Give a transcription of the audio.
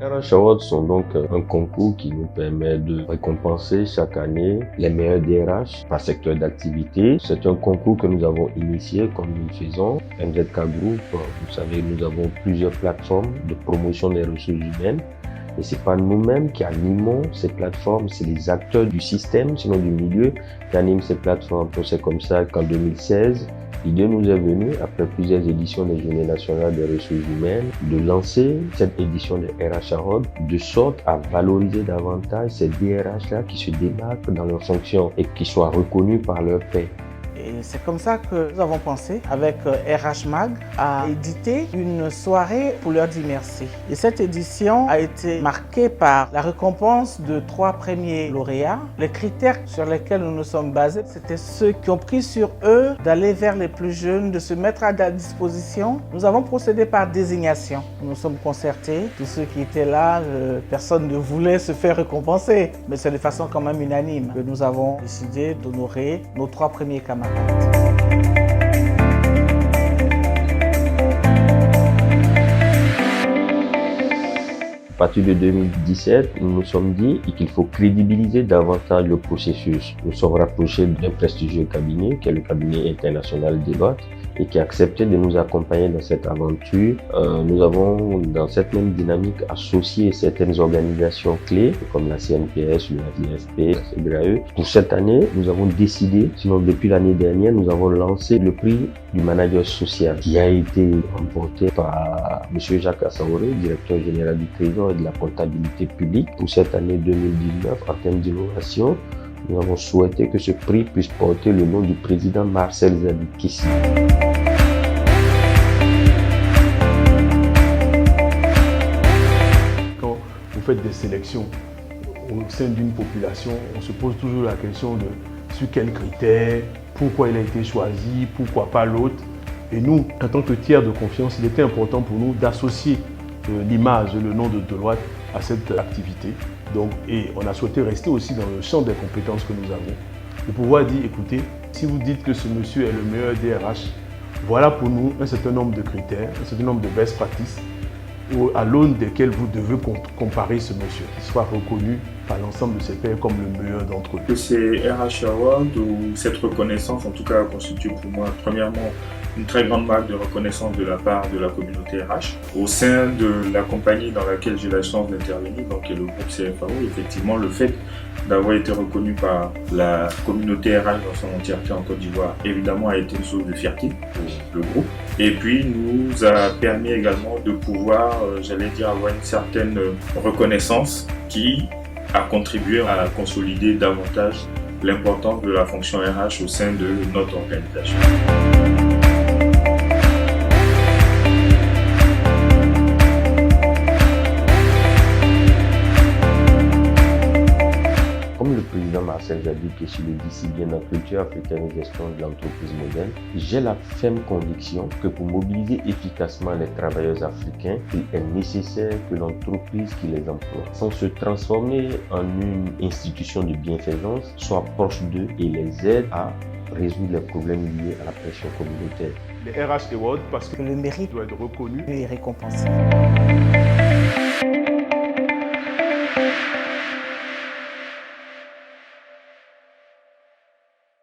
RH Awards sont donc un concours qui nous permet de récompenser chaque année les meilleurs DRH par secteur d'activité. C'est un concours que nous avons initié comme nous le faisons. MZK Group, vous savez, nous avons plusieurs plateformes de promotion des ressources humaines. Et c'est pas nous-mêmes qui animons ces plateformes, c'est les acteurs du système, sinon du milieu, qui animent ces plateformes. C'est comme ça qu'en 2016, l'idée nous est venue, après plusieurs éditions des Journées nationales des ressources humaines, de lancer cette édition des RH Awards de sorte à valoriser davantage ces DRH-là qui se démarquent dans leurs fonctions et qui soient reconnus par leurs pairs. Et c'est comme ça que nous avons pensé, avec RH Mag, à éditer une soirée pour leur dire merci. Et cette édition a été marquée par la récompense de 3 premiers lauréats. Les critères sur lesquels nous nous sommes basés, c'était ceux qui ont pris sur eux d'aller vers les plus jeunes, de se mettre à la disposition. Nous avons procédé par désignation. Nous nous sommes concertés. Tous ceux qui étaient là, personne ne voulait se faire récompenser. Mais c'est de façon quand même unanime que nous avons décidé d'honorer nos 3 premiers camarades. À partir de 2017, nous nous sommes dit qu'il faut crédibiliser davantage le processus. Nous sommes rapprochés d'un prestigieux cabinet, qui est le cabinet international Deloitte, et qui a accepté de nous accompagner dans cette aventure. Nous avons, dans cette même dynamique, associé certaines organisations clés, comme la CNPS, le FDFP, la CBAE. Pour cette année, nous avons décidé, sinon depuis l'année dernière, nous avons lancé le prix du manager social, qui a été remporté par M. Jacques Assaoré, directeur général du Trésor et de la comptabilité publique. Pour cette année 2019, en termes d'innovation, nous avons souhaité que ce prix puisse porter le nom du président Marcel Zadikissi. Quand vous faites des sélections au sein d'une population, on se pose toujours la question de sur quels critères, pourquoi il a été choisi, pourquoi pas l'autre. Et nous, en tant que tiers de confiance, il était important pour nous d'associer l'image, le nom de Deloitte à cette activité. Donc, et on a souhaité rester aussi dans le champ des compétences que nous avons. De pouvoir dire, écoutez, si vous dites que ce monsieur est le meilleur DRH, voilà pour nous un certain nombre de critères, un certain nombre de best practices à l'aune desquels vous devez comparer ce monsieur, qui soit reconnu par l'ensemble de ses pairs comme le meilleur d'entre eux. Que ces RH Awards ou cette reconnaissance, en tout cas, constitue pour moi, premièrement, une très grande marque de reconnaissance de la part de la communauté RH. Au sein de la compagnie dans laquelle j'ai la chance d'intervenir, donc qui est le groupe CFAO, effectivement, le fait d'avoir été reconnu par la communauté RH dans son entièreté en Côte d'Ivoire, évidemment, a été une source de fierté pour le groupe. Et puis, nous a permis également de pouvoir, j'allais dire, avoir une certaine reconnaissance qui a contribué à consolider davantage l'importance de la fonction RH au sein de notre organisation. Comme le président Marcel Zadikissi le dit si bien dans Culture africaine et gestion de l'entreprise moderne, j'ai la ferme conviction que pour mobiliser efficacement les travailleurs africains, il est nécessaire que l'entreprise qui les emploie, sans se transformer en une institution de bienfaisance, soit proche d'eux et les aide à résoudre les problèmes liés à la pression communautaire. Les RH Awards, parce que le mérite doit être reconnu et récompensé.